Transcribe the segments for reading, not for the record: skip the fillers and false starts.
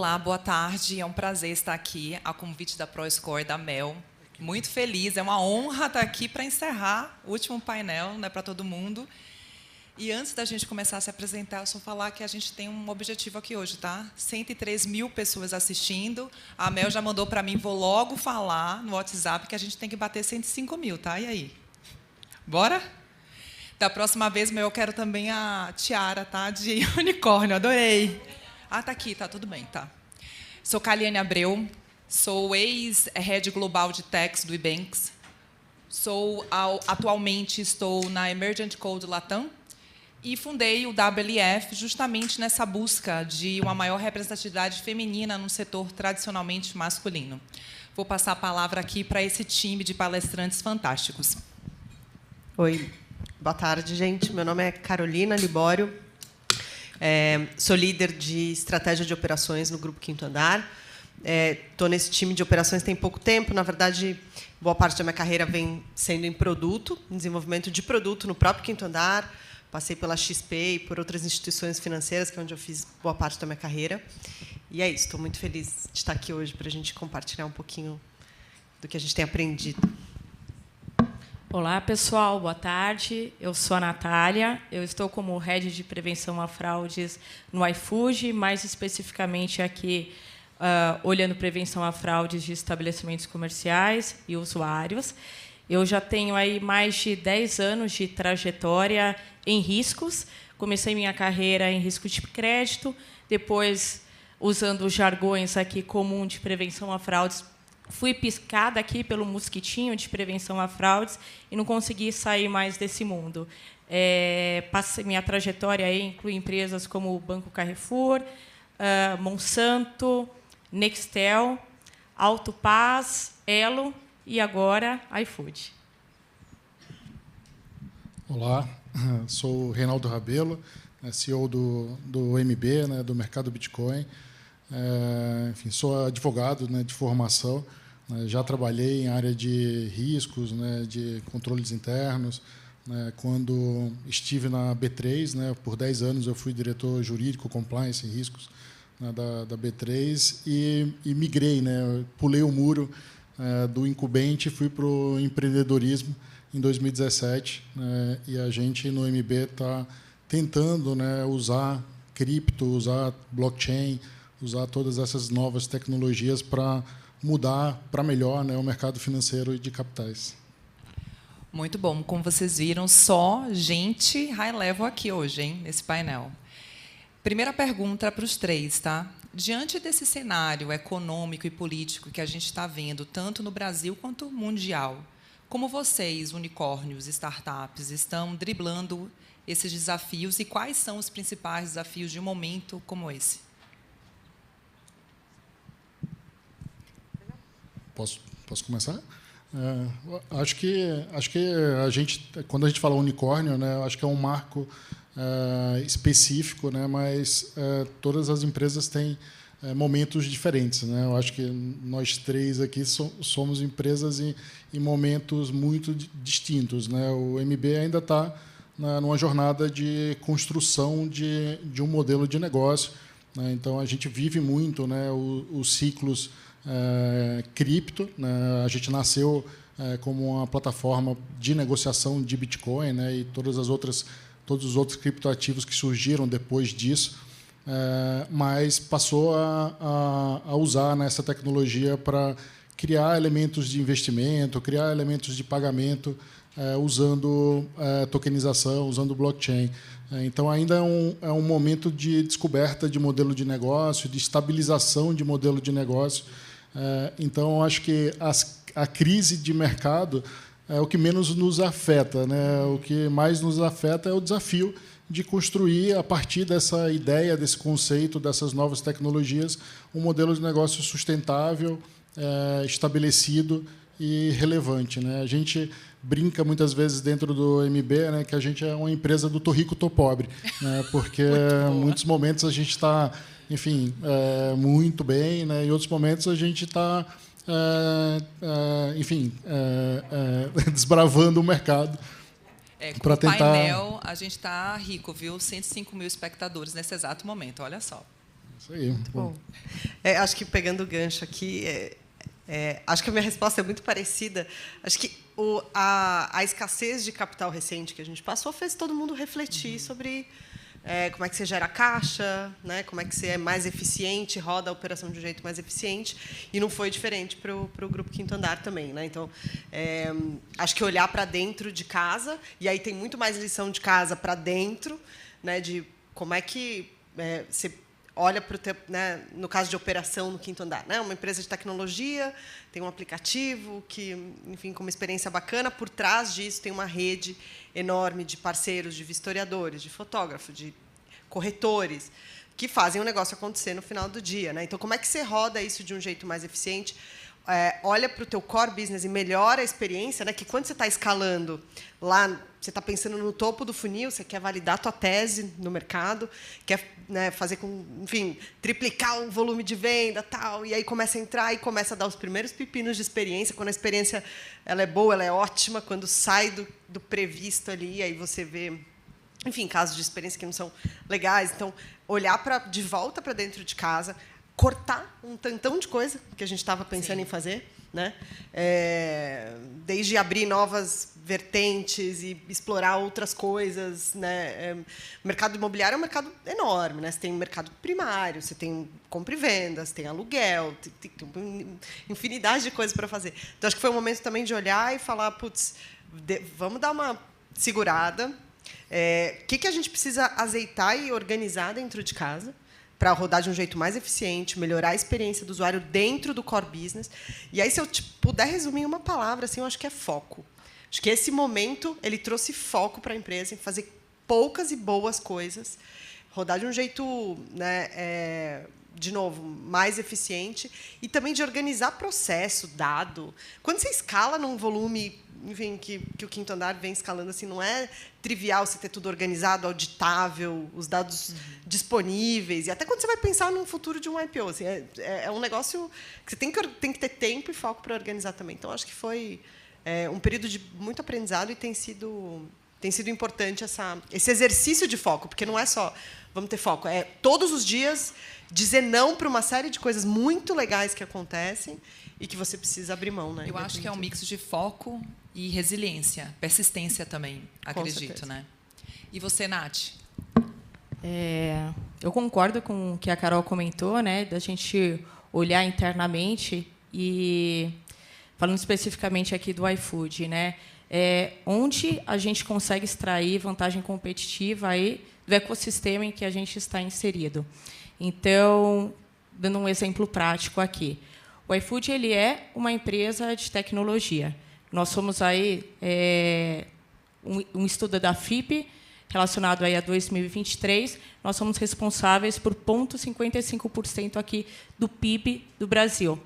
Olá, boa tarde. É um prazer estar aqui a convite da ProScore, da Mel. Muito feliz, é uma honra estar aqui para encerrar o último painel, né, para todo mundo. E antes da gente começar a se apresentar, eu só falar que a gente tem um objetivo aqui hoje, tá? 103 mil pessoas assistindo. A Mel já mandou para mim, vou logo falar no WhatsApp que a gente tem que bater 105 mil, tá? E aí? Bora? Da próxima vez, Mel, eu quero também a tiara, tá? De unicórnio, adorei. Ah, tá aqui, tá tudo bem, tá. Sou Kaliane Abreu, sou ex-head global de techs do Ebanks. Atualmente estou na Emergent Code Latam e fundei o WLF justamente nessa busca de uma maior representatividade feminina num setor tradicionalmente masculino. Vou passar a palavra aqui para esse time de palestrantes fantásticos. Oi, boa tarde, gente. Meu nome é Carolina Libório. Sou líder de estratégia de operações no Grupo Quinto Andar. Estou nesse time de operações tem pouco tempo. Na verdade, boa parte da minha carreira vem sendo em produto, em desenvolvimento de produto no próprio Quinto Andar. Passei pela XP e por outras instituições financeiras, que é onde eu fiz boa parte da minha carreira. E é isso, estou muito feliz de estar aqui hoje para a gente compartilhar um pouquinho do que a gente tem aprendido. Olá, pessoal. Boa tarde. Eu sou a Natália. Eu estou como Head de Prevenção a Fraudes no iFood, mais especificamente aqui olhando prevenção a fraudes de estabelecimentos comerciais e usuários. Eu já tenho aí mais de 10 anos de trajetória em riscos. Comecei minha carreira em risco de crédito, depois, usando os jargões aqui comum de prevenção a fraudes, fui piscada aqui pelo mosquitinho de prevenção a fraudes e não consegui sair mais desse mundo. Minha trajetória aí inclui empresas como o Banco Carrefour, Monsanto, Nextel, Autopaz, Elo e agora iFood. Olá, sou o Reinaldo Rabelo, CEO do MB, né, do mercado Bitcoin. Enfim, sou advogado, né, de formação. Já trabalhei em área de riscos, né, de controles internos. Né, quando estive na B3, né, por 10 anos eu fui diretor jurídico, compliance e riscos, né, da B3 e migrei, né, pulei o muro do incumbente e fui para o empreendedorismo em 2017. Né, e a gente, no MB, está tentando, né, usar cripto, usar blockchain, usar todas essas novas tecnologias para mudar para melhor, né, o mercado financeiro e de capitais. Muito bom. Como vocês viram, só gente high level aqui hoje, hein, nesse painel. Primeira pergunta para os três, tá? Diante desse cenário econômico e político que a gente está vendo, tanto no Brasil quanto mundial, como vocês, unicórnios, startups, estão driblando esses desafios e quais são os principais desafios de um momento como esse? Posso começar? Acho que a gente, quando a gente fala unicórnio, né, acho que é um marco específico, né, mas todas as empresas têm momentos diferentes, né? Eu acho que nós três aqui somos empresas em momentos muito distintos, né? O MB ainda está numa jornada de construção de um modelo de negócio, né? Então a gente vive muito, né, os ciclos cripto, né? A gente nasceu como uma plataforma de negociação de Bitcoin, né? E todos os outros criptoativos que surgiram depois disso, mas passou a usar, né, essa tecnologia para criar elementos de investimento, criar elementos de pagamento, usando tokenização, usando blockchain. Então, ainda é um momento de descoberta de modelo de negócio, de estabilização de modelo de negócio. Então, acho que a crise de mercado é o que menos nos afeta, né? O que mais nos afeta é o desafio de construir, a partir dessa ideia, desse conceito, dessas novas tecnologias, um modelo de negócio sustentável, estabelecido e relevante, né? A gente brinca muitas vezes dentro do MB, né, que a gente é uma empresa do tô rico, tô pobre, né? Porque em muitos momentos a gente está, enfim, muito bem, né? Em outros momentos a gente está, enfim, desbravando o mercado. Com o painel, a gente está rico, viu? 105 mil espectadores nesse exato momento, olha só. Isso aí. Muito bom. Acho que pegando o gancho aqui, acho que a minha resposta é muito parecida. Acho que a escassez de capital recente que a gente passou fez todo mundo refletir sobre como é que você gera caixa, né? Como é que você é mais eficiente, roda a operação de um jeito mais eficiente. E não foi diferente para o Grupo Quinto Andar também, né? Então, acho que olhar para dentro de casa, e aí tem muito mais lição de casa para dentro, né? De como é que você olha para o teu, né, no caso de operação no Quinto Andar, né, uma empresa de tecnologia, tem um aplicativo que, enfim, com uma experiência bacana, por trás disso tem uma rede enorme de parceiros, de vistoriadores, de fotógrafos, de corretores, que fazem o negócio acontecer no final do dia, né? Então, como é que você roda isso de um jeito mais eficiente? Olha para o teu core business e melhora a experiência, né? Que quando você está escalando lá, você está pensando no topo do funil, você quer validar a tua tese no mercado, quer, né, fazer com, enfim, triplicar o volume de venda, tal, e aí começa a entrar e começa a dar os primeiros pepinos de experiência. Quando a experiência ela é boa, ela é ótima, quando sai do previsto ali, aí você vê, enfim, casos de experiência que não são legais. Então, olhar de volta para dentro de casa, cortar um tantão de coisa que a gente estava pensando em fazer, né? Desde abrir novas vertentes e explorar outras coisas, né? O mercado imobiliário é um mercado enorme, né? Você tem um mercado primário, você tem compra e venda, você tem aluguel, tem uma infinidade de coisas para fazer. Então, acho que foi um momento também de olhar e falar, putz, vamos dar uma segurada. O que a gente precisa azeitar e organizar dentro de casa para rodar de um jeito mais eficiente, melhorar a experiência do usuário dentro do core business. E aí, se eu puder resumir em uma palavra, assim, eu acho que é foco. Acho que esse momento ele trouxe foco para a empresa em fazer poucas e boas coisas, rodar de um jeito, né, de novo, mais eficiente, e também de organizar processo, dado. Quando você escala num volume, enfim, que o Quinto Andar vem escalando, assim, não é trivial você ter tudo organizado, auditável, os dados disponíveis, e até quando você vai pensar num futuro de um IPO, assim, é um negócio que você tem que ter tempo e foco para organizar também. Então, acho que foi um período de muito aprendizado e tem sido importante esse exercício de foco, porque não é só vamos ter foco, é todos os dias dizer não para uma série de coisas muito legais que acontecem e que você precisa abrir mão, né? Eu acho que é um mix de foco e resiliência, persistência também, acredito, né? E você, Nath? Eu concordo com o que a Carol comentou, né? Da gente olhar internamente e falando especificamente aqui do iFood, né? Onde a gente consegue extrair vantagem competitiva aí do ecossistema em que a gente está inserido. Então, dando um exemplo prático aqui, o iFood ele é uma empresa de tecnologia. Nós somos aí um estudo da FIPE relacionado aí a 2023. Nós somos responsáveis por 0,55% aqui do PIB do Brasil.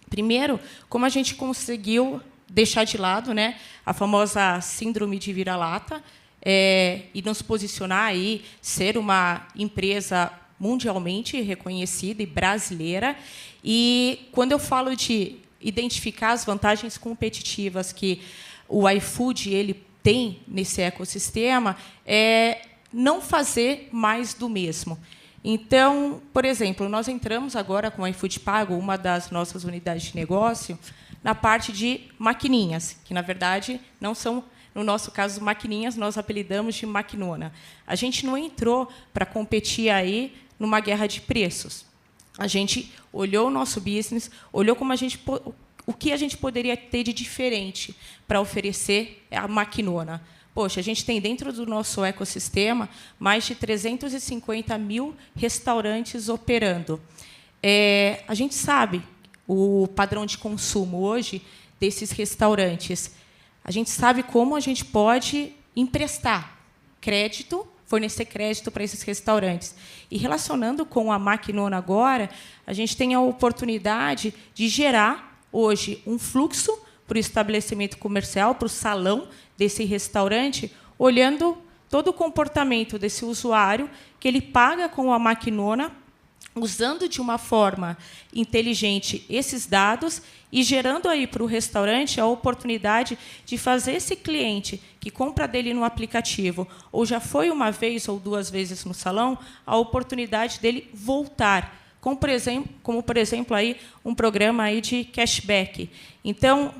Primeiro, como a gente conseguiu deixar de lado, né, a famosa síndrome de vira-lata e nos posicionar aí, ser uma empresa mundialmente reconhecida e brasileira. E quando eu falo de identificar as vantagens competitivas que o iFood ele tem nesse ecossistema, não fazer mais do mesmo. Então, por exemplo, nós entramos agora com o iFood Pago, uma das nossas unidades de negócio, na parte de maquininhas, que, na verdade, não são, no nosso caso, maquininhas, nós apelidamos de maquinona. A gente não entrou para competir aí numa guerra de preços. A gente olhou o nosso business, olhou o que a gente poderia ter de diferente para oferecer a maquinona. Poxa, a gente tem dentro do nosso ecossistema mais de 350 mil restaurantes operando. A gente sabe o padrão de consumo hoje desses restaurantes. A gente sabe como a gente pode emprestar crédito, fornecer crédito para esses restaurantes. E, relacionando com a maquinona agora, a gente tem a oportunidade de gerar, hoje, um fluxo para o estabelecimento comercial, para o salão desse restaurante, olhando todo o comportamento desse usuário, que ele paga com a maquinona, usando de uma forma inteligente esses dados e gerando aí para o restaurante a oportunidade de fazer esse cliente que compra dele no aplicativo ou já foi uma vez ou 2 vezes no salão, a oportunidade dele voltar, como por exemplo aí um programa aí de cashback. Então,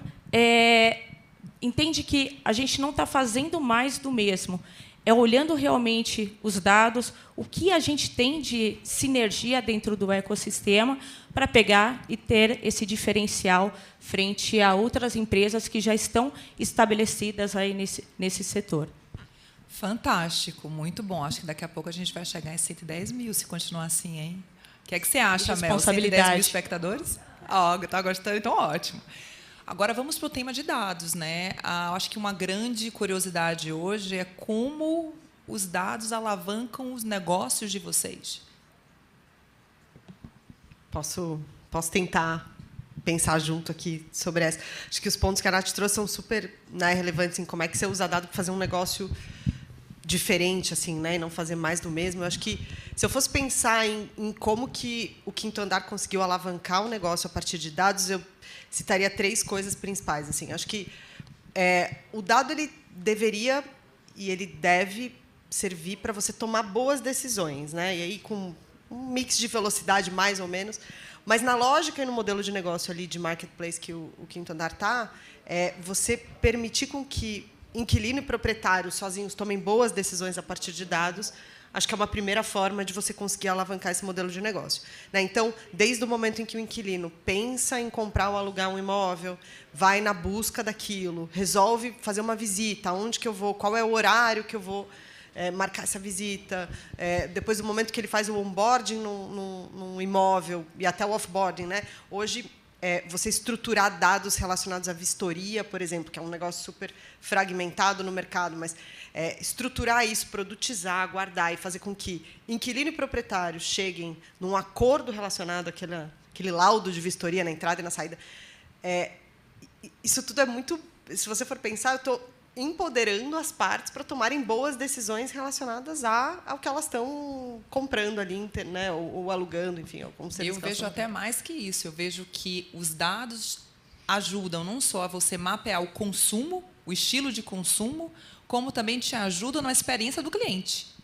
entende que a gente não está fazendo mais do mesmo. É olhando realmente os dados, o que a gente tem de sinergia dentro do ecossistema para pegar e ter esse diferencial frente a outras empresas que já estão estabelecidas aí nesse setor. Fantástico, muito bom. Acho que daqui a pouco a gente vai chegar em 110 mil, se continuar assim, hein? O que é que você acha, Mel? 110 mil espectadores? Está gostando? Então, ótimo. Agora, vamos para o tema de dados, né? Acho que uma grande curiosidade hoje é como os dados alavancam os negócios de vocês. Posso tentar pensar junto aqui sobre essa. Acho que os pontos que a Nath trouxe são super, né, relevantes em como é que você usa dado para fazer um negócio diferente, assim, né, e não fazer mais do mesmo. Eu acho que, se eu fosse pensar em como que o Quinto Andar conseguiu alavancar o negócio a partir de dados, eu citaria 3 coisas principais. Assim. Acho que o dado ele deveria e ele deve servir para você tomar boas decisões, né? E aí com um mix de velocidade mais ou menos, mas na lógica e no modelo de negócio ali de marketplace que o Quinto Andar está, você permitir com que inquilino e proprietário sozinhos tomem boas decisões a partir de dados. Acho que é uma primeira forma de você conseguir alavancar esse modelo de negócio. Né? Então, desde o momento em que o inquilino pensa em comprar ou alugar um imóvel, vai na busca daquilo, resolve fazer uma visita, aonde que eu vou, qual é o horário que eu vou marcar essa visita, depois do momento que ele faz o onboarding num imóvel e até o offboarding. Né? Hoje, você estruturar dados relacionados à vistoria, por exemplo, que é um negócio super fragmentado no mercado, mas estruturar isso, produtizar, guardar e fazer com que inquilino e proprietário cheguem num acordo relacionado àquele laudo de vistoria na entrada e na saída. Isso tudo é muito... Se você for pensar, eu estou empoderando as partes para tomarem boas decisões relacionadas ao que elas estão comprando ali, né, ou alugando, enfim. Como eu vejo até mais que isso. Eu vejo que os dados ajudam não só a você mapear o consumo, o estilo de consumo, como também te ajudam na experiência do cliente.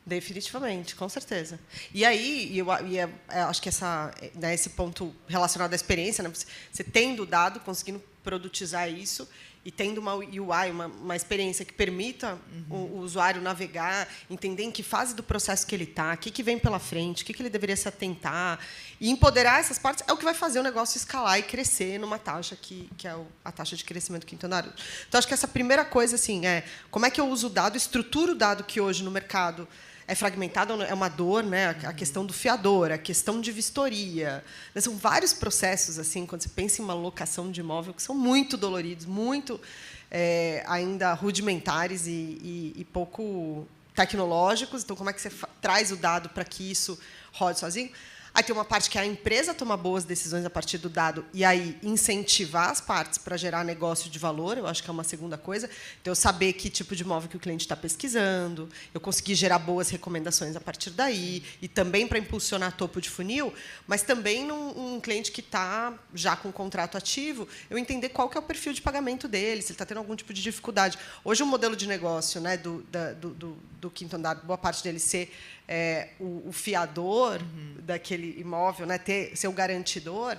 Definitivamente, com certeza. E aí, eu acho que esse ponto relacionado à experiência, né, você tendo o dado, conseguindo produtizar isso, e tendo uma UI, uma experiência que permita o usuário navegar, entender em que fase do processo que ele está, o que vem pela frente, o que ele deveria se atentar, e empoderar essas partes é o que vai fazer o negócio escalar e crescer numa taxa que é a taxa de crescimento Quinto Andar. Então, acho que essa primeira coisa assim, como é que eu uso o dado, estruturo o dado que hoje no mercado é fragmentado, é uma dor, né? A questão do fiador, a questão de vistoria. São vários processos, assim, quando você pensa em uma locação de imóvel, que são muito doloridos, muito ainda rudimentares e pouco tecnológicos. Então, como é que você traz o dado para que isso rode sozinho? Aí tem uma parte que é a empresa toma boas decisões a partir do dado e aí incentivar as partes para gerar negócio de valor, eu acho que é uma segunda coisa. Então, eu saber que tipo de imóvel que o cliente está pesquisando, eu conseguir gerar boas recomendações a partir daí, e também para impulsionar topo de funil, mas também num cliente que está já com um contrato ativo, eu entender qual que é o perfil de pagamento dele, se ele está tendo algum tipo de dificuldade. Hoje, o modelo de negócio, né, do Quinto Andar, boa parte dele ser o fiador daquele imóvel, né, ser o garantidor,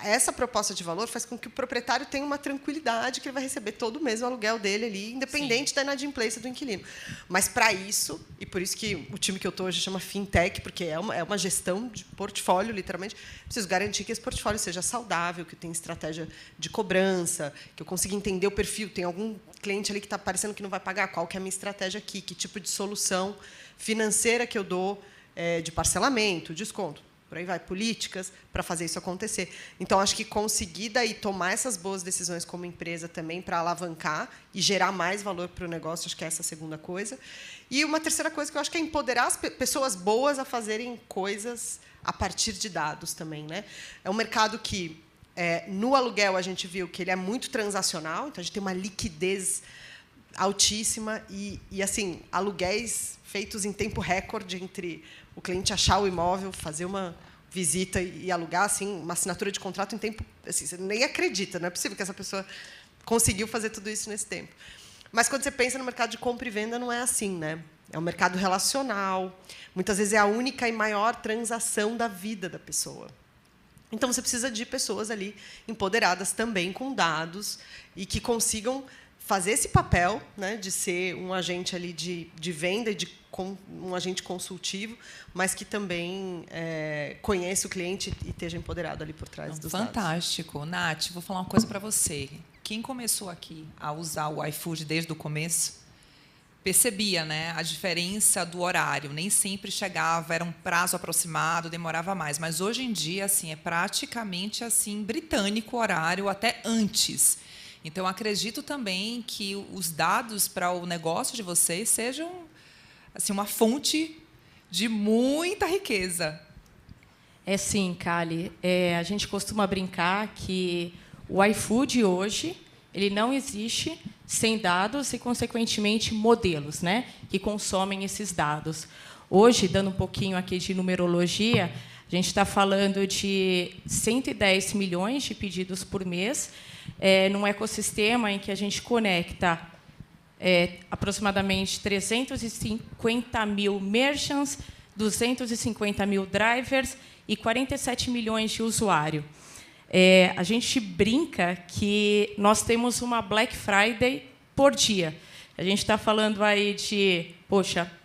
essa proposta de valor faz com que o proprietário tenha uma tranquilidade que ele vai receber todo mês o aluguel dele ali, independente da inadimplência do inquilino. Mas, para isso, e por isso que o time que eu estou hoje chama Fintech, porque é uma gestão de portfólio, literalmente, preciso garantir que esse portfólio seja saudável, que eu tenha estratégia de cobrança, que eu consiga entender o perfil. Tem algum cliente ali que está parecendo que não vai pagar, qual que é a minha estratégia aqui, que tipo de solução financeira que eu dou de parcelamento, desconto, por aí vai, políticas para fazer isso acontecer. Então, acho que conseguir daí tomar essas boas decisões como empresa também para alavancar e gerar mais valor para o negócio, acho que é essa a segunda coisa. E uma terceira coisa que eu acho que é empoderar as pessoas boas a fazerem coisas a partir de dados também. Né? É um mercado que, no aluguel, a gente viu que ele é muito transacional, então a gente tem uma liquidez altíssima e assim, aluguéis feitos em tempo recorde entre o cliente achar o imóvel, fazer uma visita e alugar, assim, uma assinatura de contrato em tempo... Assim, você nem acredita, não é possível que essa pessoa conseguiu fazer tudo isso nesse tempo. Mas, quando você pensa no mercado de compra e venda, não é assim, né? É um mercado relacional. Muitas vezes é a única e maior transação da vida da pessoa. Então, você precisa de pessoas ali empoderadas também com dados e que consigam fazer esse papel, né, de ser um agente ali de venda, um agente consultivo, mas que também conhece o cliente e esteja empoderado ali por trás dos dados. Fantástico. Nath, vou falar uma coisa para você. Quem começou aqui a usar o iFood desde o começo percebia, né, a diferença do horário. Nem sempre chegava, era um prazo aproximado, demorava mais. Mas, hoje em dia, assim, é praticamente assim, britânico o horário, até antes. Então, acredito também que os dados para o negócio de vocês sejam assim, uma fonte de muita riqueza. É sim, Kali. A gente costuma brincar que o iFood hoje ele não existe sem dados e, consequentemente, modelos, né, que consomem esses dados. Hoje, dando um pouquinho aqui de numerologia, a gente está falando de 110 milhões de pedidos por mês, num ecossistema em que a gente conecta aproximadamente 350 mil merchants, 250 mil drivers e 47 milhões de usuários. A gente brinca que nós temos uma Black Friday por dia. A gente está falando aí de,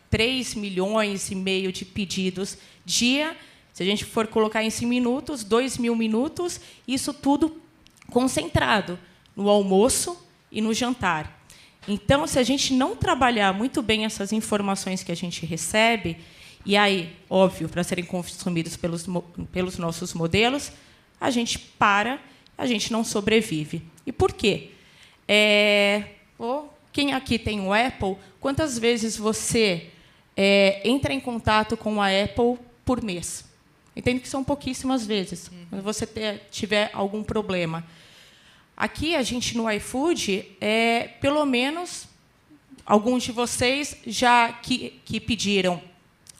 3 milhões e meio de pedidos dia. Se a gente for colocar isso em minutos, 2.000 minutos, isso tudo concentrado no almoço e no jantar. Então, se a gente não trabalhar muito bem essas informações que a gente recebe, e aí, óbvio, para serem consumidos pelos nossos modelos, a gente não sobrevive. E por quê? Quem aqui tem o Apple, quantas vezes você entra em contato com a Apple por mês? Entendo que são pouquíssimas vezes, quando você tiver algum problema. Aqui, a gente, no iFood, pelo menos, alguns de vocês já que pediram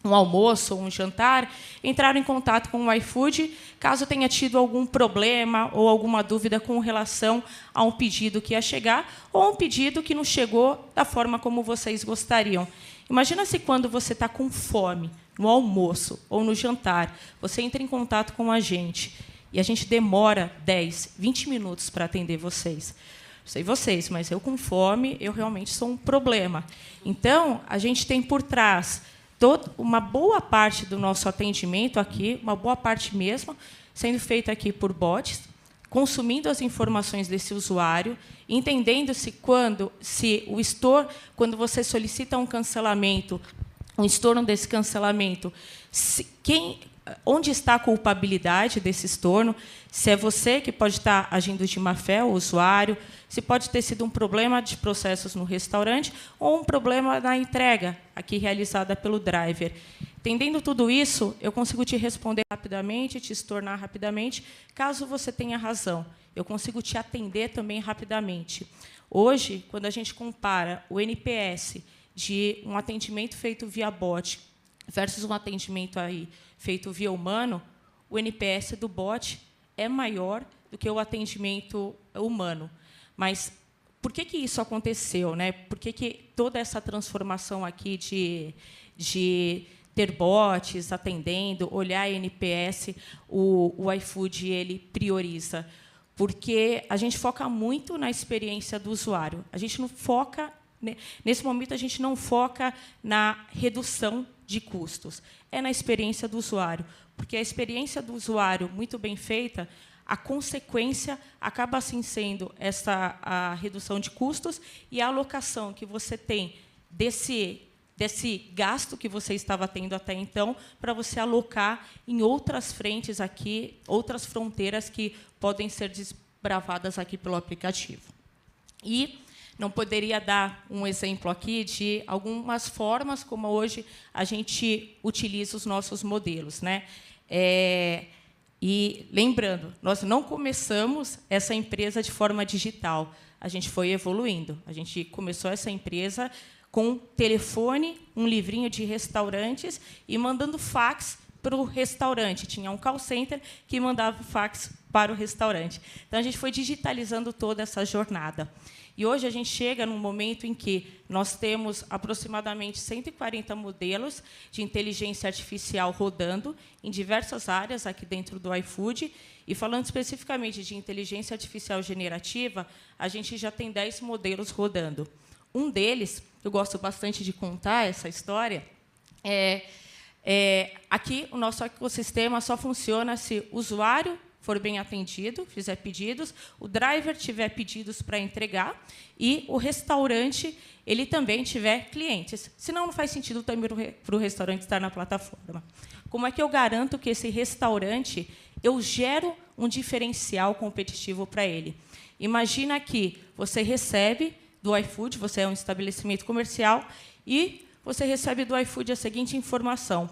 um almoço ou um jantar, entraram em contato com o iFood, caso tenha tido algum problema ou alguma dúvida com relação a um pedido que ia chegar ou um pedido que não chegou da forma como vocês gostariam. Imagina se, quando você está com fome, no almoço ou no jantar, você entra em contato com a gente e a gente demora 10, 20 minutos para atender vocês. Não sei vocês, mas eu, com fome, eu realmente sou um problema. Então, a gente tem por trás uma boa parte do nosso atendimento aqui, uma boa parte mesmo, sendo feita aqui por bots, consumindo as informações desse usuário, entendendo quando você solicita um cancelamento, um estorno desse cancelamento, onde está a culpabilidade desse estorno, se é você que pode estar agindo de má fé, o usuário, se pode ter sido um problema de processos no restaurante ou um problema na entrega, aqui realizada pelo driver. Entendendo tudo isso, eu consigo te responder rapidamente, te estornar rapidamente, caso você tenha razão. Eu consigo te atender também rapidamente. Hoje, quando a gente compara o NPS de um atendimento feito via bot versus um atendimento feito via humano, o NPS do bot é maior do que o atendimento humano. Mas por que isso aconteceu, né? Por que toda essa transformação aqui de ter bots atendendo, olhar NPS, o iFood ele prioriza? Porque a gente foca muito na experiência do usuário. A gente não foca, nesse momento, a gente não foca na redução de custos. É na experiência do usuário. Porque a experiência do usuário muito bem feita, a consequência acaba, assim, sendo a redução de custos e a alocação que você tem desse gasto que você estava tendo até então, para você alocar em outras frentes aqui, outras fronteiras que podem ser desbravadas aqui pelo aplicativo. E não poderia dar um exemplo aqui de algumas formas como hoje a gente utiliza os nossos modelos, né? E, lembrando, nós não começamos essa empresa de forma digital. A gente foi evoluindo. A gente começou essa empresa com telefone, um livrinho de restaurantes e mandando fax para o restaurante. Tinha um call center que mandava o fax para o restaurante. Então, a gente foi digitalizando toda essa jornada. E hoje a gente chega num momento em que nós temos aproximadamente 140 modelos de inteligência artificial rodando em diversas áreas aqui dentro do iFood. E, falando especificamente de inteligência artificial generativa, a gente já tem 10 modelos rodando. Um deles, eu gosto bastante de contar essa história, aqui o nosso ecossistema só funciona se o usuário for bem atendido, fizer pedidos, o driver tiver pedidos para entregar e o restaurante ele também tiver clientes. Senão, não faz sentido também para o restaurante estar na plataforma. Como é que eu garanto que esse restaurante eu gero um diferencial competitivo para ele? Imagina que você recebe do iFood, você é um estabelecimento comercial, e você recebe do iFood a seguinte informação.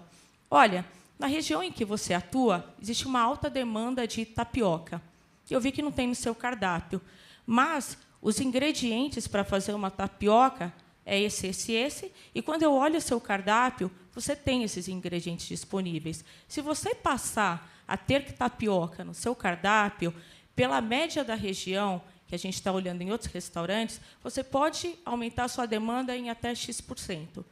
Olha, na região em que você atua, existe uma alta demanda de tapioca. Eu vi que não tem no seu cardápio, mas os ingredientes para fazer uma tapioca é esse, e quando eu olho o seu cardápio, você tem esses ingredientes disponíveis. Se você passar a ter tapioca no seu cardápio, pela média da região, que a gente está olhando em outros restaurantes, você pode aumentar a sua demanda em até X%.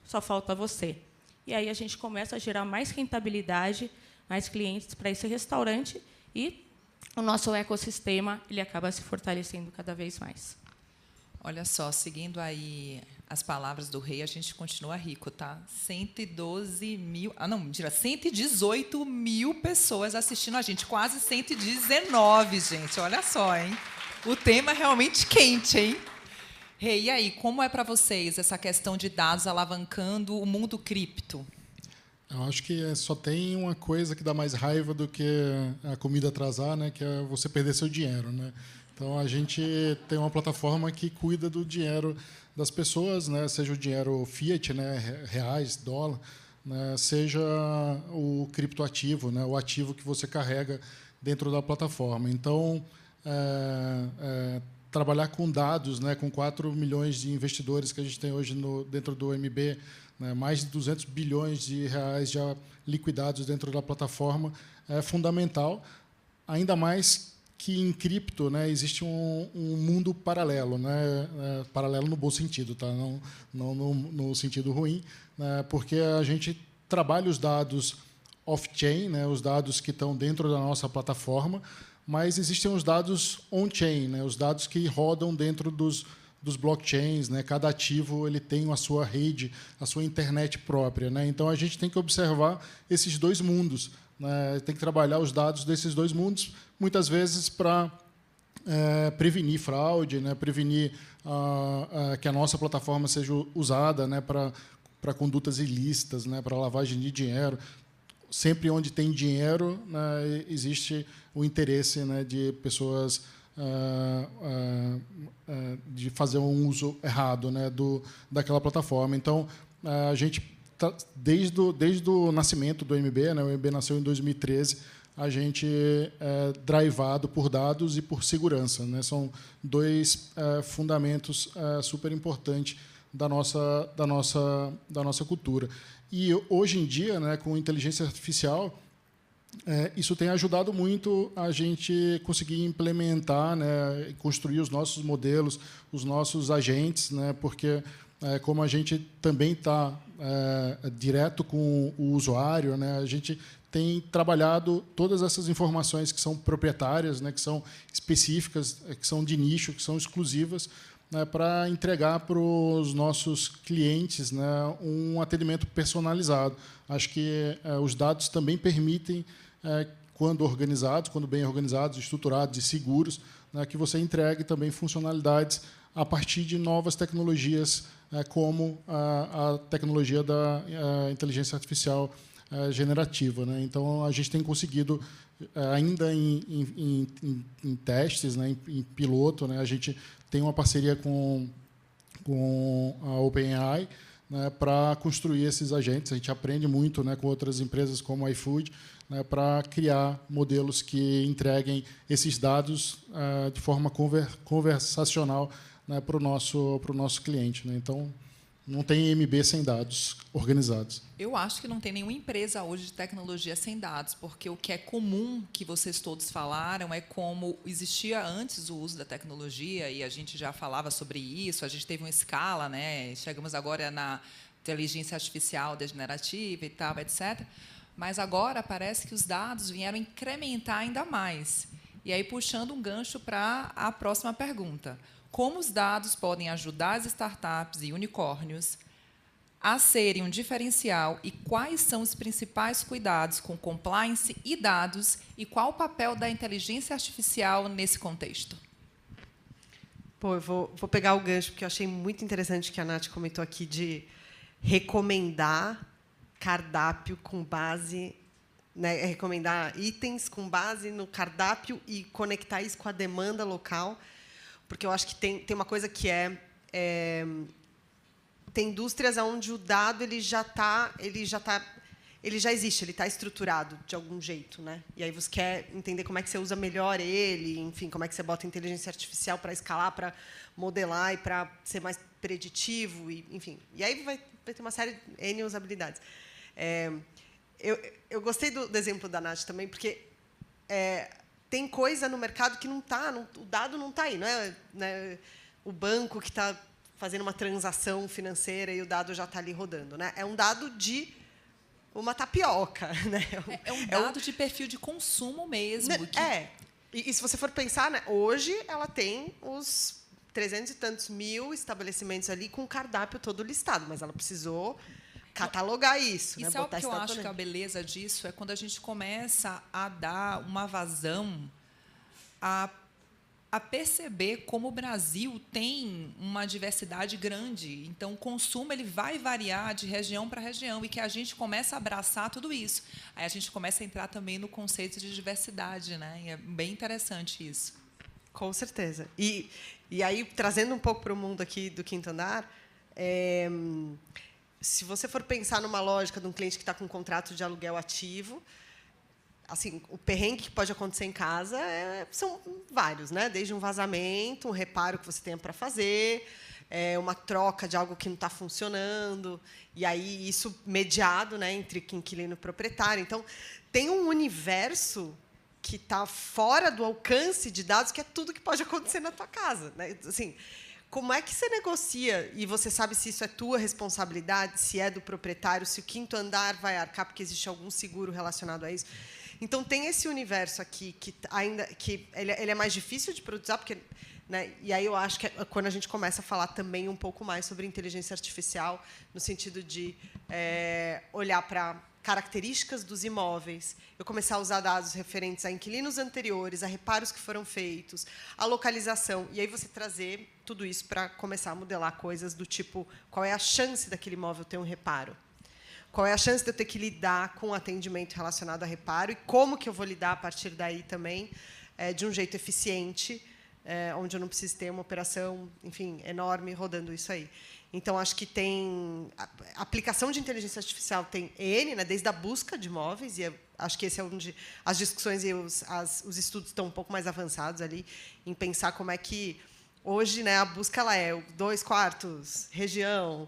Só falta você. E aí a gente começa a gerar mais rentabilidade, mais clientes para esse restaurante e o nosso ecossistema ele acaba se fortalecendo cada vez mais. Olha só, seguindo aí as palavras do rei, a gente continua rico, tá? 112 mil... não, mentira, 118 mil pessoas assistindo a gente, quase 119, gente. Olha só, hein? O tema é realmente quente, hein? Rei, e aí, como é para vocês essa questão de dados alavancando o mundo cripto? Eu acho que só tem uma coisa que dá mais raiva do que a comida atrasar, né? Que é você perder seu dinheiro, né? Então, a gente tem uma plataforma que cuida do dinheiro das pessoas, né? Seja o dinheiro fiat, né? Reais, dólar, né? Seja o criptoativo, né? O ativo que você carrega dentro da plataforma. Então, trabalhar com dados, né, com 4 milhões de investidores que a gente tem hoje dentro do MB, né, mais de 200 bilhões de reais já liquidados dentro da plataforma, é fundamental, ainda mais que em cripto, né, existe um mundo paralelo, né, paralelo no bom sentido, tá? Não no sentido ruim, né, porque a gente trabalha os dados off-chain, né, os dados que estão dentro da nossa plataforma, mas existem os dados on-chain, né, os dados que rodam dentro dos blockchains, né, cada ativo ele tem a sua rede, a sua internet própria, né, então a gente tem que observar esses dois mundos, né, tem que trabalhar os dados desses dois mundos, muitas vezes para prevenir fraude, né, prevenir que a nossa plataforma seja usada, né, para condutas ilícitas, né, para lavagem de dinheiro. Sempre onde tem dinheiro, né, existe o interesse, né, de pessoas de fazer um uso errado, né, daquela plataforma. Então, a gente, desde o nascimento do MB, né, o MB nasceu em 2013, a gente é drivado por dados e por segurança, né, são dois fundamentos super importantes da nossa cultura. E hoje em dia, né, com inteligência artificial, isso tem ajudado muito a gente conseguir implementar, né, construir os nossos modelos, os nossos agentes, né, porque como a gente também está direto com o usuário, né, a gente tem trabalhado todas essas informações que são proprietárias, né, que são específicas, que são de nicho, que são exclusivas, né, para entregar para os nossos clientes, né, um atendimento personalizado. Acho que os dados também permitem, quando bem organizados, estruturados e seguros, né, que você entregue também funcionalidades a partir de novas tecnologias, como a tecnologia da inteligência artificial generativa, né? Então, a gente tem conseguido, ainda em testes, né, em piloto, né, a gente tem uma parceria com a OpenAI, né, para construir esses agentes. A gente aprende muito, né, com outras empresas como a iFood, né, para criar modelos que entreguem esses dados de forma conversacional, né, para o nosso cliente, né? Então, não tem MB sem dados organizados. Eu acho que não tem nenhuma empresa hoje de tecnologia sem dados, porque o que é comum que vocês todos falaram é como existia antes o uso da tecnologia, e a gente já falava sobre isso, a gente teve uma escala, né? Chegamos agora na inteligência artificial degenerativa e tal, etc. Mas agora parece que os dados vieram incrementar ainda mais. E aí, puxando um gancho para a próxima pergunta. Como os dados podem ajudar as startups e unicórnios a serem um diferencial e quais são os principais cuidados com compliance e dados e qual o papel da inteligência artificial nesse contexto? Pô, eu vou pegar o gancho, porque eu achei muito interessante que a Nath comentou aqui de recomendar cardápio com base, né, recomendar itens com base no cardápio e conectar isso com a demanda local. Porque eu acho que tem uma coisa que tem indústrias onde o dado ele já existe, ele está estruturado de algum jeito, né? E aí você quer entender como é que você usa melhor ele, enfim, como é que você bota inteligência artificial para escalar, para modelar e para ser mais preditivo, e, enfim. E aí vai ter uma série de N usabilidades. Eu gostei do exemplo da Nath também, porque tem coisa no mercado que não está, o dado não está aí, não é, né, o banco que está fazendo uma transação financeira e o dado já está ali rodando, né? É um dado de uma tapioca, né? É um dado de perfil de consumo mesmo. E se você for pensar, né, hoje ela tem os 300 e tantos mil estabelecimentos ali com o cardápio todo listado, mas ela precisou catalogar isso. E né? sabe o que eu acho que a beleza disso é quando a gente começa a dar uma vazão a perceber como o Brasil tem uma diversidade grande. Então, o consumo ele vai variar de região para região e que a gente começa a abraçar tudo isso. Aí a gente começa a entrar também no conceito de diversidade, né? E é bem interessante isso. Com certeza. E aí, trazendo um pouco para o mundo aqui do Quinto Andar, se você for pensar numa lógica de um cliente que está com um contrato de aluguel ativo, assim, o perrengue que pode acontecer em casa são vários, né? Desde um vazamento, um reparo que você tenha para fazer, uma troca de algo que não está funcionando, e aí isso mediado, né, entre inquilino e proprietário. Então, tem um universo que está fora do alcance de dados, que é tudo que pode acontecer na tua casa, né? Assim, como é que você negocia e você sabe se isso é tua responsabilidade, se é do proprietário, se o Quinto Andar vai arcar porque existe algum seguro relacionado a isso? Então tem esse universo aqui que ele é mais difícil de produzir, porque, né, e aí eu acho que é quando a gente começa a falar também um pouco mais sobre inteligência artificial, no sentido de olhar para características dos imóveis, eu começar a usar dados referentes a inquilinos anteriores, a reparos que foram feitos, a localização, e aí você trazer tudo isso para começar a modelar coisas do tipo, qual é a chance daquele imóvel ter um reparo? Qual é a chance de eu ter que lidar com o atendimento relacionado a reparo e como que eu vou lidar a partir daí também de um jeito eficiente, onde eu não preciso ter uma operação, enfim, enorme rodando isso aí. Então, acho que tem a aplicação de inteligência artificial tem N, né, desde a busca de imóveis, e acho que esse é onde as discussões e os estudos estão um pouco mais avançados ali, em pensar como é que hoje, né, a busca ela é 2 quartos, região,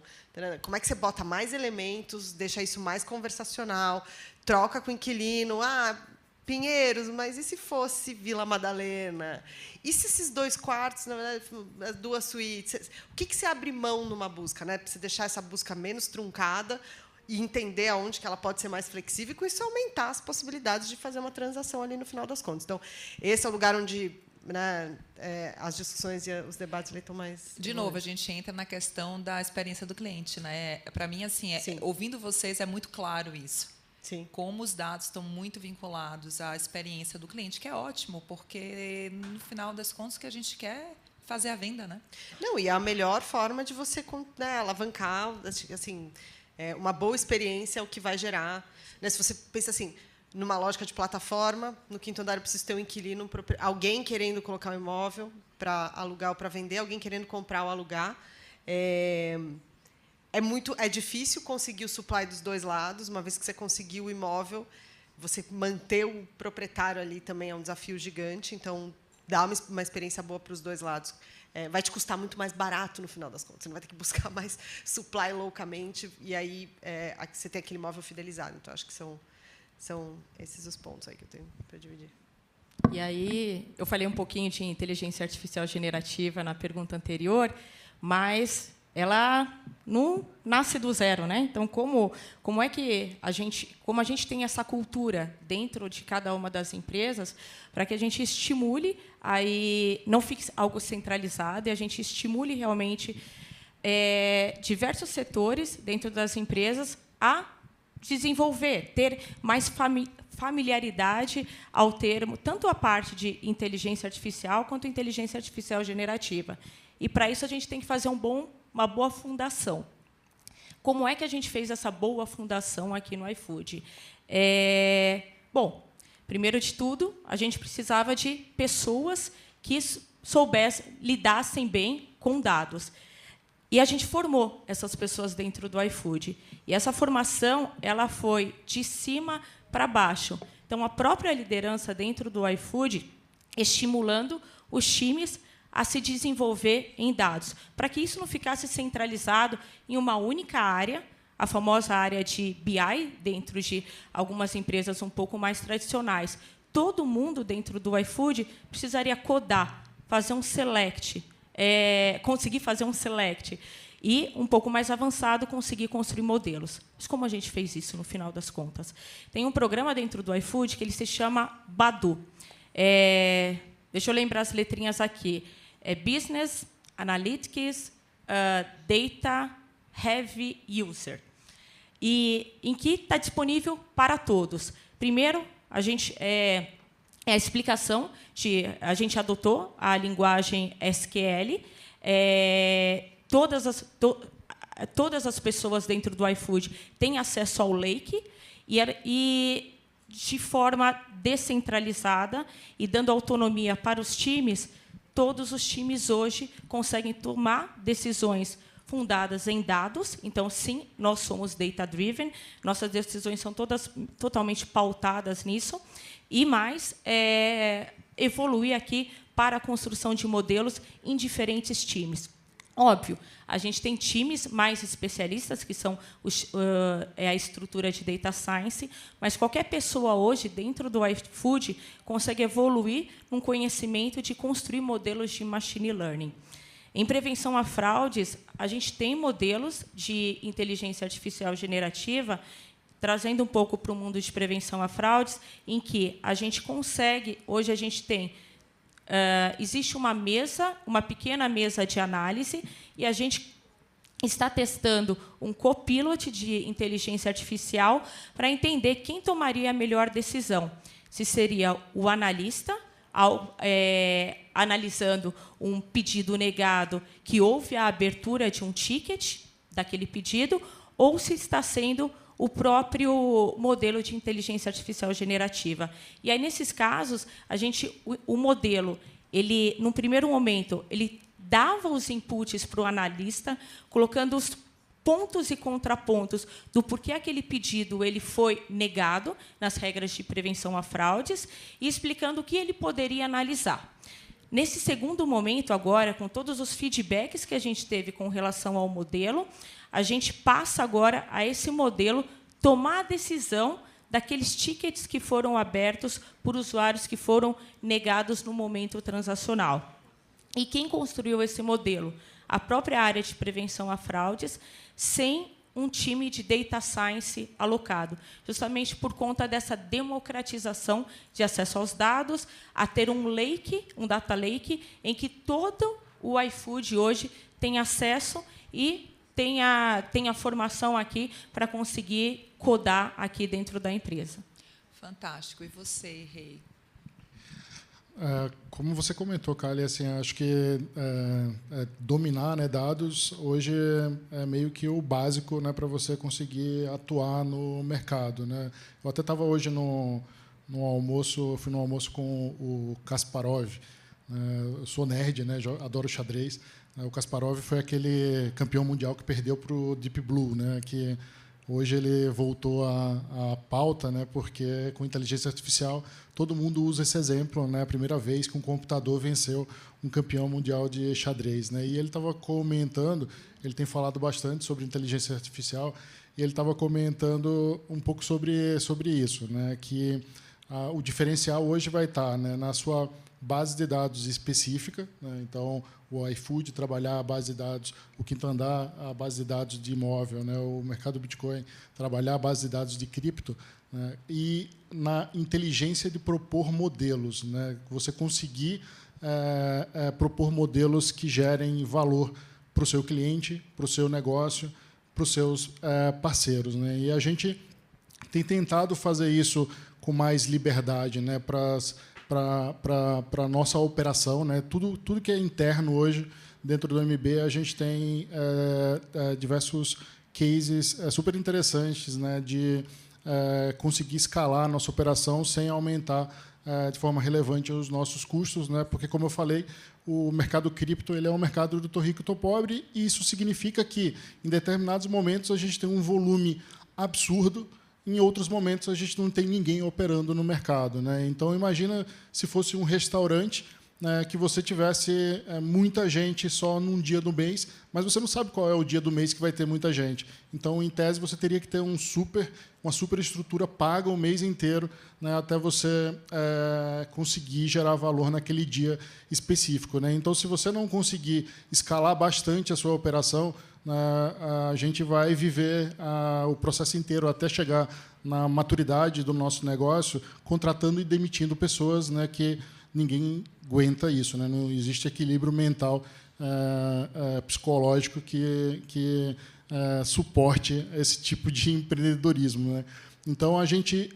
como é que você bota mais elementos, deixa isso mais conversacional, troca com o inquilino, Pinheiros, mas e se fosse Vila Madalena? E se esses 2 quartos, na verdade, as 2 suítes? O que você abre mão numa busca, né? Para você deixar essa busca menos truncada e entender aonde que ela pode ser mais flexível e, com isso, aumentar as possibilidades de fazer uma transação ali no final das contas. Então, esse é o lugar onde, né, as discussões e os debates estão mais... De novo, a gente entra na questão da experiência do cliente, né? Para mim, assim, ouvindo vocês, é muito claro isso. Sim. Como os dados estão muito vinculados à experiência do cliente, que é ótimo, porque, no final das contas, o que a gente quer é fazer a venda, né? Não, e é a melhor forma de você, né, alavancar, assim, uma boa experiência é o que vai gerar. Né? Se você pensa assim, numa lógica de plataforma, no Quinto Andar eu preciso ter um inquilino, alguém querendo colocar um imóvel para alugar ou para vender, alguém querendo comprar ou alugar. É é difícil conseguir o supply dos dois lados. Uma vez que você conseguiu o imóvel, você manter o proprietário ali também é um desafio gigante. Então, dá uma experiência boa para os dois lados. Vai te custar muito mais barato no final das contas. Você não vai ter que buscar mais supply loucamente e aí você tem aquele imóvel fidelizado. Então, acho que são esses os pontos aí que eu tenho para dividir. E aí, eu falei um pouquinho de inteligência artificial generativa na pergunta anterior, mas ela não nasce do zero, né? Então, como é que a gente tem essa cultura dentro de cada uma das empresas para que a gente estimule, aí não fique algo centralizado, e a gente estimule realmente diversos setores dentro das empresas a desenvolver, ter mais familiaridade ao termo, tanto a parte de inteligência artificial quanto inteligência artificial generativa. E, para isso, a gente tem que fazer uma boa fundação. Como é que a gente fez essa boa fundação aqui no iFood? Bom, primeiro de tudo, a gente precisava de pessoas que lidassem bem com dados. E a gente formou essas pessoas dentro do iFood. E essa formação ela foi de cima para baixo. Então, a própria liderança dentro do iFood estimulando os times a se desenvolver em dados, para que isso não ficasse centralizado em uma única área, a famosa área de BI, dentro de algumas empresas um pouco mais tradicionais. Todo mundo dentro do iFood precisaria codar, fazer um select, conseguir fazer um select, e, um pouco mais avançado, conseguir construir modelos. Mas como a gente fez isso, no final das contas? Tem um programa dentro do iFood que ele se chama Badu. Deixa eu lembrar as letrinhas aqui. Business Analytics Data Heavy User. E em que está disponível para todos. Primeiro, a explicação a gente adotou a linguagem SQL. Todas as pessoas dentro do iFood têm acesso ao Lake e de forma descentralizada e dando autonomia para os times. Todos os times hoje conseguem tomar decisões fundadas em dados. Então, sim, nós somos data-driven, nossas decisões são todas totalmente pautadas nisso. E mais, evoluir aqui para a construção de modelos em diferentes times. Óbvio, a gente tem times mais especialistas, que são a estrutura de Data Science, mas qualquer pessoa hoje, dentro do iFood, consegue evoluir num conhecimento de construir modelos de Machine Learning. Em prevenção a fraudes, a gente tem modelos de inteligência artificial generativa, trazendo um pouco para o mundo de prevenção a fraudes, em que a gente consegue, hoje a gente tem existe uma pequena mesa de análise, e a gente está testando um copilot de inteligência artificial para entender quem tomaria a melhor decisão. Se seria o analista, analisando um pedido negado, que houve a abertura de um ticket daquele pedido, ou se está sendo o próprio modelo de inteligência artificial generativa. E aí, nesses casos, o modelo, num primeiro momento, ele dava os inputs para o analista, colocando os pontos e contrapontos do porquê aquele pedido ele foi negado nas regras de prevenção a fraudes e explicando o que ele poderia analisar. Nesse segundo momento, agora, com todos os feedbacks que a gente teve com relação ao modelo, a gente passa agora a esse modelo tomar a decisão daqueles tickets que foram abertos por usuários que foram negados no momento transacional. E quem construiu esse modelo? A própria área de prevenção a fraudes, sem um time de Data Science alocado, justamente por conta dessa democratização de acesso aos dados, a ter um data lake, em que todo o iFood hoje tem acesso e tem a formação aqui para conseguir codar aqui dentro da empresa. Fantástico. E você, Rei? Como você comentou, Kali, assim, acho que dominar, né, dados hoje é meio que o básico, né, para você conseguir atuar no mercado, né? Eu até estava hoje no almoço, fui no almoço com o Kasparov. Eu sou nerd, né, adoro xadrez. O Kasparov foi aquele campeão mundial que perdeu para o Deep Blue, né? Que hoje ele voltou à pauta, né? Porque com inteligência artificial todo mundo usa esse exemplo, né? A primeira vez que um computador venceu um campeão mundial de xadrez, né? E ele estava comentando, ele tem falado bastante sobre inteligência artificial, e ele estava comentando um pouco sobre isso, né? Que o diferencial hoje vai estar, né, na sua base de dados específica, né? Então o iFood trabalhar a base de dados, o Quinto Andar a base de dados de imóvel, né? O mercado Bitcoin trabalhar a base de dados de cripto, né? E na inteligência de propor modelos, né? Você conseguir propor modelos que gerem valor para o seu cliente, para o seu negócio, para os seus parceiros, né? E a gente tem tentado fazer isso com mais liberdade, né? Para a nossa operação, né? Tudo que é interno hoje dentro do MB, a gente tem diversos cases super interessantes, né? De conseguir escalar a nossa operação sem aumentar de forma relevante os nossos custos, né? Porque, como eu falei, o mercado cripto ele é um mercado do tô rico, tô pobre, e isso significa que, em determinados momentos, a gente tem um volume absurdo. Em outros momentos, a gente não tem ninguém operando no mercado, né? Então, imagina se fosse um restaurante, né, que você tivesse muita gente só num dia do mês, mas você não sabe qual é o dia do mês que vai ter muita gente. Então, em tese, você teria que ter uma super estrutura paga o mês inteiro, né, até você conseguir gerar valor naquele dia específico, né? Então, se você não conseguir escalar bastante a sua operação, a gente vai viver o processo inteiro até chegar na maturidade do nosso negócio, contratando e demitindo pessoas, né, que ninguém aguenta isso, né? Não existe equilíbrio mental, psicológico que suporte esse tipo de empreendedorismo, né? Então, a gente,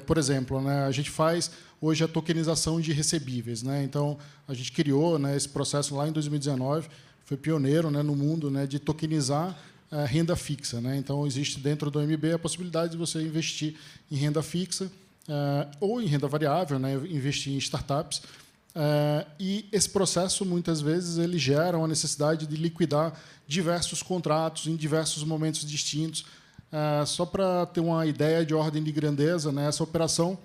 por exemplo, né, a gente faz hoje a tokenização de recebíveis, né? Então, a gente criou, né, esse processo lá em 2019, foi pioneiro, né, no mundo, né, de tokenizar renda fixa, né? Então, existe dentro do MB a possibilidade de você investir em renda fixa ou em renda variável, né, investir em startups. E esse processo, muitas vezes, ele gera uma necessidade de liquidar diversos contratos em diversos momentos distintos. Só para ter uma ideia de ordem de grandeza, né, essa operação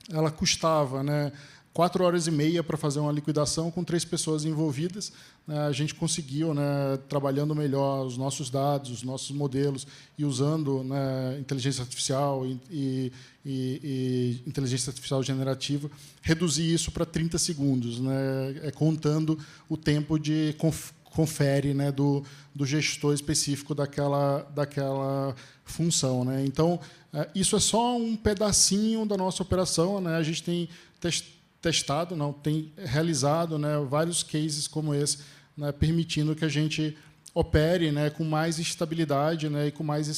ela custava, né, 4 horas e meia para fazer uma liquidação com 3 pessoas envolvidas. A gente conseguiu, né, trabalhando melhor os nossos dados, os nossos modelos e usando, né, inteligência artificial e inteligência artificial generativa, reduzir isso para 30 segundos, né, contando o tempo de confere, né, do gestor específico daquela função, né? Então, isso é só um pedacinho da nossa operação, né? A gente tem testado, não, tem realizado, né, vários cases como esse, né, permitindo que a gente opere, né, com mais estabilidade, né, e com mais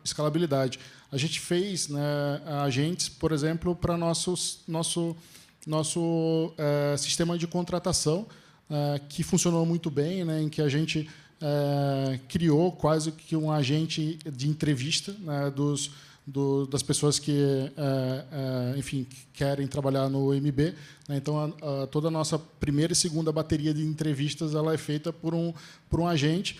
escalabilidade. A gente fez, né, agentes, por exemplo, para nosso sistema de contratação, que funcionou muito bem, né, em que a gente criou quase que um agente de entrevista, né, das pessoas que, enfim, querem trabalhar no MB, né? Então, toda a nossa primeira e segunda bateria de entrevistas ela é feita por um agente.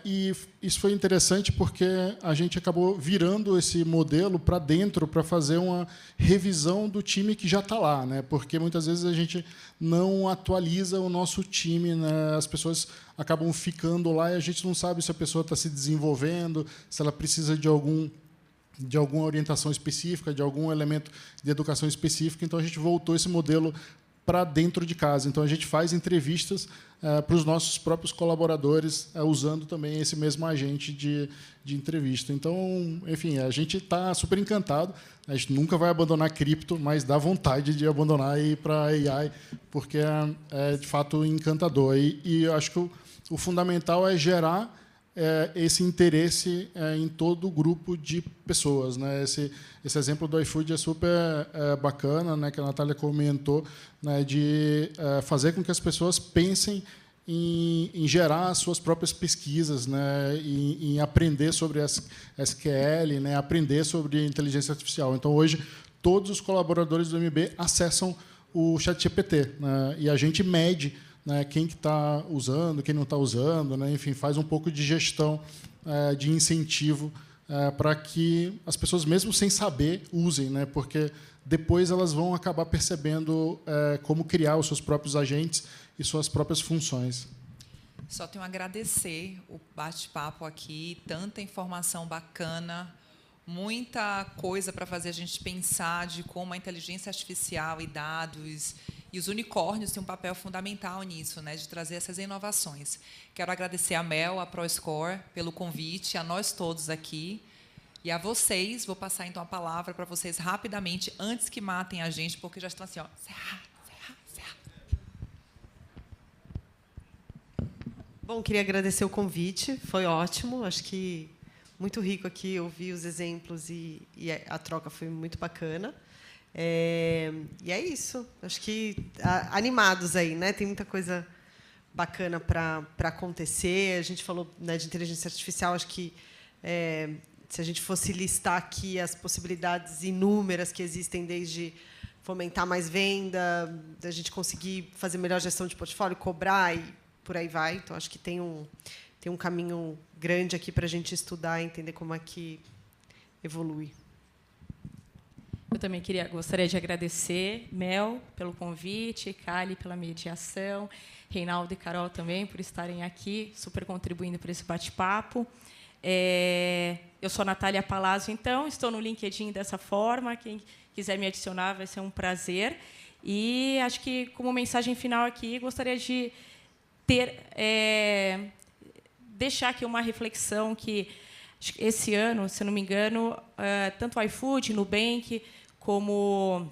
E isso foi interessante porque a gente acabou virando esse modelo para dentro para fazer uma revisão do time que já está lá, né? Porque muitas vezes a gente não atualiza o nosso time, né? As pessoas acabam ficando lá e a gente não sabe se a pessoa está se desenvolvendo, se ela precisa de alguma orientação específica, de algum elemento de educação específica. Então, a gente voltou esse modelo para dentro de casa. Então, a gente faz entrevistas para os nossos próprios colaboradores, usando também esse mesmo agente de entrevista. Então, enfim, a gente está super encantado. A gente nunca vai abandonar cripto, mas dá vontade de abandonar e ir para AI, porque é de fato encantador. E eu acho que o fundamental é gerar esse interesse em todo o grupo de pessoas, né? Esse exemplo do iFood é super bacana, né, que a Natália comentou, né, de fazer com que as pessoas pensem em gerar as suas próprias pesquisas, né, em aprender sobre SQL, né, aprender sobre inteligência artificial. Então, hoje, todos os colaboradores do MB acessam o ChatGPT, né, e a gente mede, né, quem que está usando, quem não está usando, né, enfim, faz um pouco de gestão de incentivo para que as pessoas, mesmo sem saber, usem, né, porque depois elas vão acabar percebendo como criar os seus próprios agentes e suas próprias funções. Só tenho a agradecer o bate-papo aqui, tanta informação bacana, muita coisa para fazer a gente pensar de como a inteligência artificial e dados e os unicórnios têm um papel fundamental nisso, né, de trazer essas inovações. Quero agradecer a Mel, a ProScore, pelo convite, a nós todos aqui. E a vocês, vou passar então a palavra para vocês rapidamente, antes que matem a gente, porque já estão assim, ó, serra. Bom, queria agradecer o convite, foi ótimo, acho que muito rico aqui ouvir os exemplos e a troca foi muito bacana. E é isso, acho que animados aí, né? Tem muita coisa bacana para acontecer. A gente falou, né, de inteligência artificial, acho que se a gente fosse listar aqui as possibilidades inúmeras que existem, desde fomentar mais venda, da gente conseguir fazer melhor gestão de portfólio, cobrar e por aí vai. Então, acho que tem um caminho grande aqui para a gente estudar e entender como é que evolui. Eu também gostaria de agradecer, Mel, pelo convite, Kali, pela mediação, Reinaldo e Carol também por estarem aqui, super contribuindo para esse bate-papo. Eu sou a Natália Palazzo, então, estou no LinkedIn dessa forma. Quem quiser me adicionar vai ser um prazer. E acho que, como mensagem final aqui, gostaria de deixar aqui uma reflexão que esse ano, se não me engano, tanto o iFood, Nubank, como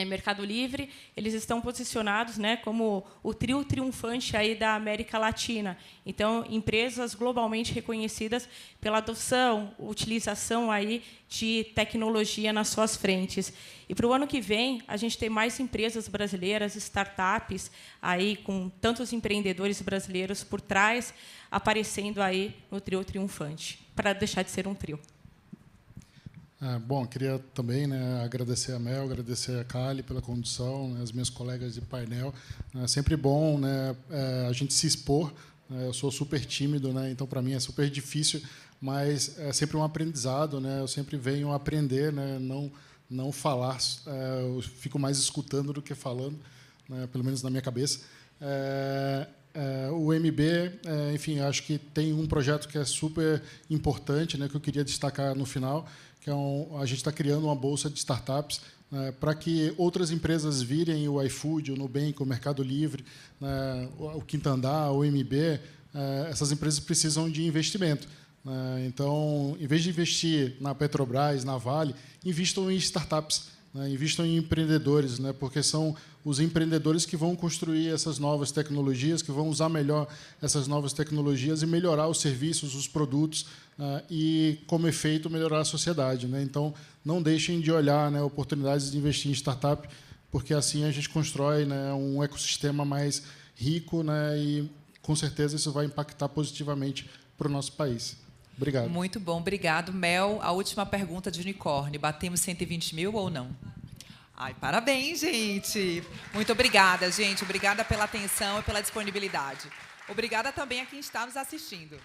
Mercado Livre, eles estão posicionados, né, como o trio triunfante aí da América Latina. Então, empresas globalmente reconhecidas pela adoção, utilização aí de tecnologia nas suas frentes. E para o ano que vem, a gente tem mais empresas brasileiras, startups, aí com tantos empreendedores brasileiros por trás, aparecendo aí no trio triunfante, para deixar de ser um trio. Bom, queria também, né, agradecer a Mel, agradecer a Kali pela condução, né, as minhas colegas de painel. É sempre bom, né, a gente se expor. Eu sou super tímido, né, então, para mim, é super difícil, mas é sempre um aprendizado. Né, eu sempre venho aprender, né, não falar, eu fico mais escutando do que falando, né, pelo menos na minha cabeça. O MB, enfim, acho que tem um projeto que é super importante, né, que eu queria destacar no final, que a gente está criando uma bolsa de startups, né, para que outras empresas virem o iFood, o Nubank, o Mercado Livre, né, o Quinto Andar, o MB. Essas empresas precisam de investimento. Né, então, em vez de investir na Petrobras, na Vale, invistam em startups. Né, invistam em empreendedores, né, porque são os empreendedores que vão construir essas novas tecnologias, que vão usar melhor essas novas tecnologias e melhorar os serviços, os produtos, e, como efeito, melhorar a sociedade. Né? Então, não deixem de olhar, né, oportunidades de investir em startup, porque assim a gente constrói, né, um ecossistema mais rico, né, e, com certeza, isso vai impactar positivamente para o nosso país. Obrigado. Muito bom, obrigado. Mel, a última pergunta de unicórnio. Batemos 120 mil ou não? Ai, parabéns, gente. Muito obrigada, gente. Obrigada pela atenção e pela disponibilidade. Obrigada também a quem está nos assistindo.